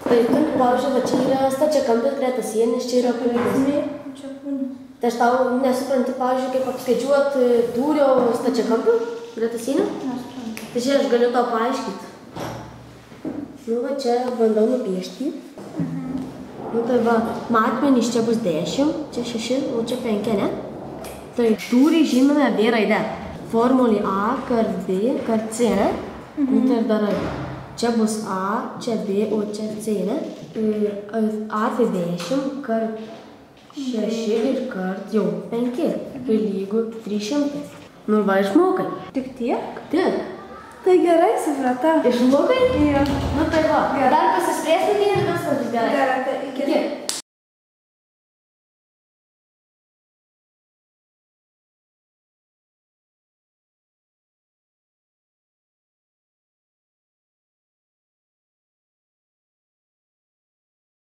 Tai tu, pavyzdžiui, va čia yra stačiakampis greta sienis, čia yra pavyzdys. Tai aš tau nesupranti, pavyzdžiui, kaip apskaičiuot tūrio stačiakampių greta sienio? Tai čia aš galiu tau paaiškinti. Nu va čia bandau nupiešti. Nu tai va, matmenys čia bus 10, čia 6, o čia 5, ne? Tai tūrį žymime B raidę. Formulį A kart B kart C, ne? Nu tai dar čia bus A, čia B, o čia C, ne? A tai 10 kart 6 ir kart jau 5, tai lygu 300. Nu va, išmokai. Tik tiek? Tik. Tai gerai, supratau. Išmokai? Jo. Nu tai va, dar pasispręsime ir viskas bus gerai. Gerai, tai iki.